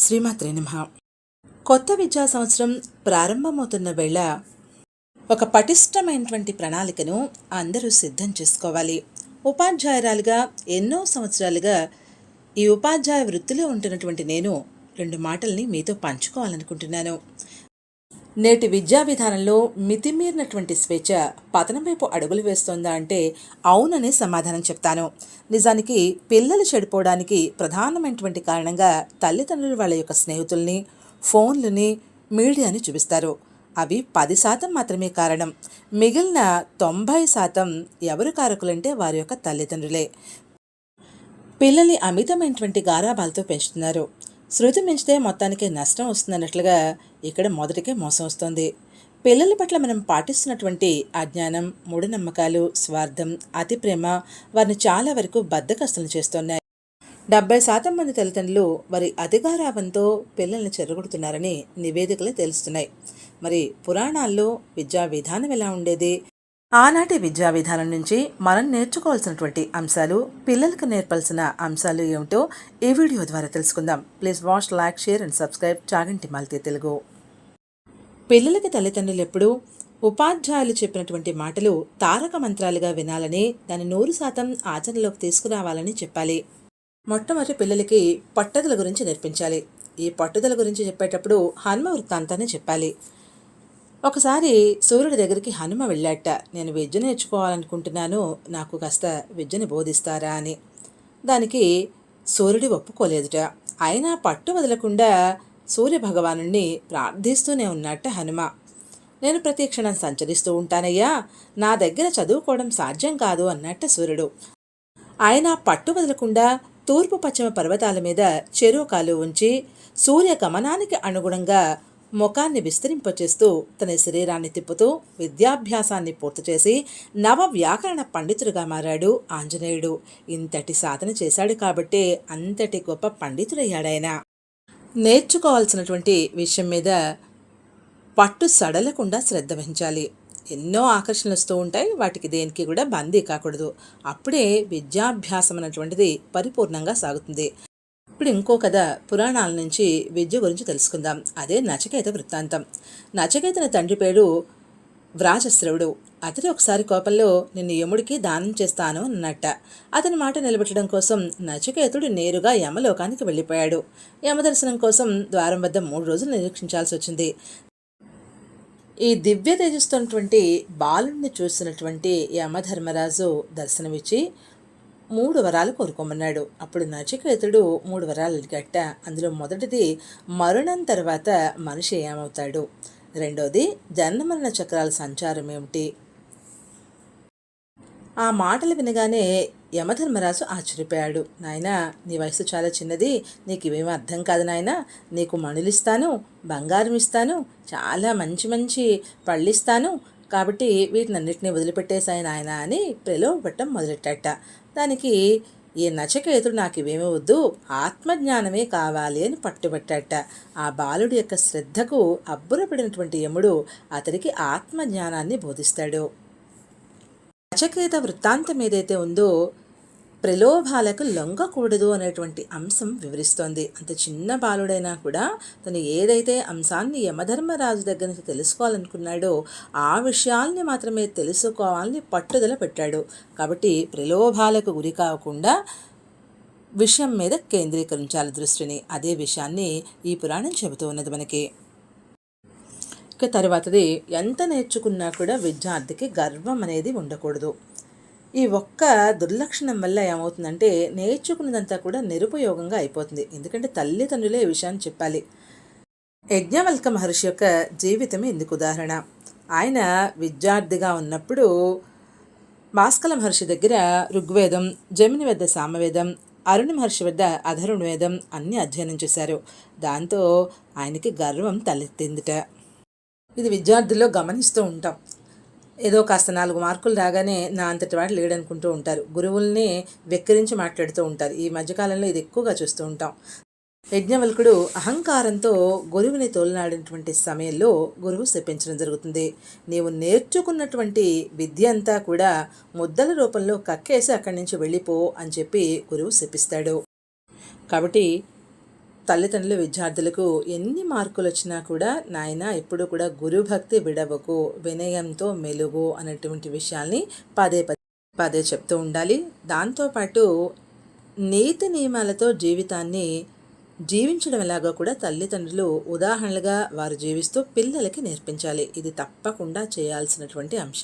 శ్రీమాత్రే నమః. కొత్త విద్యా సంవత్సరం ప్రారంభమవుతున్న వేళ ఒక పటిష్టమైనటువంటి ప్రణాళికను అందరూ సిద్ధం చేసుకోవాలి. ఉపాధ్యాయురాలుగా ఎన్నో సంవత్సరాలుగా ఈ ఉపాధ్యాయ వృత్తిలో ఉంటున్నటువంటి నేను 2 మాటల్ని మీతో పంచుకోవాలనుకుంటున్నాను. నేటి విద్యా విధానంలో మితిమీరినటువంటి స్వేచ్ఛ పతనం వైపు అడుగులు వేస్తోందా అంటే అవుననే సమాధానం చెప్తాను. నిజానికి పిల్లలు చెడిపోవడానికి ప్రధానమైనటువంటి కారణంగా తల్లిదండ్రులు వాళ్ళ యొక్క స్నేహితుల్ని, ఫోన్లని, మీడియాని చూపిస్తారు. అవి 10% మాత్రమే కారణం. మిగిలిన 90% ఎవరు కారకులంటే వారి యొక్క తల్లిదండ్రులే. పిల్లల్ని అమితమైనటువంటి గారాబాలతో పెంచుతున్నారు. శృతి మించితే మొత్తానికి నష్టం వస్తుందన్నట్లుగా ఇక్కడ మొదటికే మోసం వస్తుంది. పిల్లల పట్ల మనం పాటిస్తున్నటువంటి అజ్ఞానం, మూఢనమ్మకాలు, స్వార్థం, అతి ప్రేమ వారిని చాలా వరకు బద్ధకస్తులు చేస్తున్నాయి. 70% మంది తల్లిదండ్రులు వారి అధికారావంతో పిల్లల్ని చెరగొడుతున్నారని నివేదికలు తెలుస్తున్నాయి. మరి పురాణాల్లో విద్యా విధానం ఎలా ఉండేది? ఆనాటి విద్యా విధానం నుంచి మనం నేర్చుకోవాల్సినటువంటి అంశాలు, పిల్లలకు నేర్పాల్సిన అంశాలు ఏమిటో ఈ వీడియో ద్వారా తెలుసుకుందాం. Please watch, like, share and subscribe Chaganti Malathi Telugu. పిల్లలకి తల్లిదండ్రులు ఎప్పుడూ ఉపాధ్యాయులు చెప్పినటువంటి మాటలు తారక మంత్రాలుగా వినాలని, దాన్ని 100% ఆచరణలోకి తీసుకురావాలని చెప్పాలి. మొట్టమొదటి పిల్లలకి పట్టుదల గురించి నేర్పించాలి. ఈ పట్టుదల గురించి చెప్పేటప్పుడు హనుమ వృత్తాంతాన్ని చెప్పాలి. ఒకసారి సూర్యుడి దగ్గరికి హనుమ వెళ్ళాట. నేను విద్య నేర్చుకోవాలనుకుంటున్నాను, నాకు కాస్త విద్యని బోధిస్తారా అని. దానికి సూర్యుడు ఒప్పుకోలేదుట. అయినా పట్టు వదలకుండా సూర్యభగవానుణ్ణి ప్రార్థిస్తూనే ఉన్నట్ట హనుమ. నేను ప్రతి క్షణం సంచరిస్తూ ఉంటానయ్యా, నా దగ్గర చదువుకోవడం సాధ్యం కాదు అన్నట్ట సూర్యుడు. ఆయన పట్టు వదలకుండా తూర్పు పశ్చిమ పర్వతాల మీద చెరోకాలు ఉంచి సూర్య గమనానికి అనుగుణంగా ముఖాన్ని విస్తరింపచేస్తూ తన శరీరాన్ని తిప్పుతూ విద్యాభ్యాసాన్ని పూర్తి చేసి నవ వ్యాకరణ పండితుడిగా మారాడు ఆంజనేయుడు. ఇంతటి సాధన చేశాడు కాబట్టే అంతటి గొప్ప పండితుడయ్యాడాయన. నేర్చుకోవాల్సినటువంటి విషయం మీద పట్టు సడలకుండా శ్రద్ధ వహించాలి. ఎన్నో ఆకర్షణలు వస్తూ ఉంటాయి, వాటికి దేనికి కూడా బందీ కాకూడదు. అప్పుడే విద్యాభ్యాసం అన్నటువంటిది పరిపూర్ణంగా సాగుతుంది. ఇప్పుడు ఇంకో కథ పురాణాల నుంచి విద్య గురించి తెలుసుకుందాం. అదే నచికేత వృత్తాంతం. నచికేతని తండ్రి పేరు వ్రాజశ్రవుడు. అతడు ఒకసారి కోపంలో నిన్ను యముడికి దానం చేస్తాను అన్నట్ట. అతని మాట నిలబెట్టడం కోసం నచికేతుడు నేరుగా యమలోకానికి వెళ్ళిపోయాడు. యమదర్శనం కోసం ద్వారం వద్ద 3 రోజులు నిరీక్షించాల్సి వచ్చింది. ఈ దివ్య తేజస్తున్నటువంటి బాలుడిని చూసినటువంటి యమధర్మరాజు దర్శనమిచ్చి 3 వరాలు కోరుకోమన్నాడు. అప్పుడు నచికేతుడు 3 వరాలు అడిగట. అందులో మొదటిది మరణం తర్వాత మనిషి ఏమవుతాడు, రెండోది జన్మమరణ చక్రాల సంచారం ఏమిటి. ఆ మాటలు వినగానే యమధర్మరాజు ఆశ్చర్యపోయాడు. నాయనా, నీ వయసు చాలా చిన్నది, నీకు ఇవేమీ అర్థం కాదు నాయనా. నీకు మణులిస్తాను, బంగారం ఇస్తాను, చాలా మంచి మంచి పళ్ళిస్తాను, కాబట్టి వీటినన్నిటినీ వదిలిపెట్టేశాయి నాయన అని ప్రలోభపట్టం మొదలెట్టాట. దానికి ఈ నచికేతుడు నాకు ఇవేమీ వద్దు, ఆత్మజ్ఞానమే కావాలి అని పట్టుబట్టాట. ఆ బాలుడి యొక్క శ్రద్ధకు అబ్బురపడినటువంటి యముడు అతడికి ఆత్మజ్ఞానాన్ని బోధిస్తాడు. నచికేత వృత్తాంతం ఏదైతే ఉందో ప్రలోభాలకు లొంగకూడదు అనేటువంటి అంశం వివరిస్తోంది. అంత చిన్న బాలుడైనా కూడా తను ఏదైతే అంశాన్ని యమధర్మరాజు దగ్గర నుంచి తెలుసుకోవాలనుకున్నాడో ఆ విషయాల్ని మాత్రమే తెలుసుకోవాలని పట్టుదల పెట్టాడు. కాబట్టి ప్రలోభాలకు గురి కాకుండా విషయం మీద కేంద్రీకరించాలి దృష్టిని. అదే విషయాన్ని ఈ పురాణం చెబుతూ ఉన్నది మనకి. ఇక తర్వాతది, ఎంత నేర్చుకున్నా కూడా విద్యార్థికి గర్వం అనేది ఉండకూడదు. ఈ ఒక్క దుర్లక్షణం వల్ల ఏమవుతుందంటే నేర్చుకున్నదంతా కూడా నిరుపయోగంగా అయిపోతుంది. ఎందుకంటే తల్లిదండ్రులే ఈ విషయాన్ని చెప్పాలి. యజ్ఞవల్క మహర్షి యొక్క జీవితమే ఇందుకు ఉదాహరణ. ఆయన విద్యార్థిగా ఉన్నప్పుడు భాస్కల మహర్షి దగ్గర ఋగ్వేదం, జమిని వద్ద సామవేదం, అరుణి మహర్షి వద్ద అధరుణ వేదం అన్నీ అధ్యయనం చేశారు. దాంతో ఆయనకి గర్వం తలెత్తిందిట. ఇది విద్యార్థుల్లో గమనిస్తూ ఉంటాం. ఏదో కాస్త 4 మార్కులు రాగానే నా అంతటి వాడు లేడనుకుంటూ ఉంటారు. గురువుల్ని వెక్కిరించి మాట్లాడుతూ ఉంటారు. ఈ మధ్యకాలంలో ఇది ఎక్కువగా చూస్తూ ఉంటాం. యజ్ఞవల్కుడు అహంకారంతో గురువుని తోలనాడినటువంటి సమయంలో గురువు శపించడం జరుగుతుంది. నీవు నేర్చుకున్నటువంటి విద్య అంతా కూడా ముద్దల రూపంలో కక్కేసి అక్కడి నుంచి వెళ్ళిపో అని చెప్పి గురువు శపిస్తాడు. కాబట్టి తల్లిదండ్రులు విద్యార్థులకు ఎన్ని మార్కులు వచ్చినా కూడా నాయన ఎప్పుడు కూడా గురుభక్తి విడవకు, వినయంతో మెలుగు అనేటువంటి విషయాల్ని పదే పదే పదే చెప్తూ ఉండాలి. దాంతోపాటు నీతి నియమాలతో జీవితాన్ని జీవించడం ఎలాగో కూడా తల్లిదండ్రులు ఉదాహరణలుగా వారు జీవిస్తూ పిల్లలకి నేర్పించాలి. ఇది తప్పకుండా చేయాల్సినటువంటి అంశం.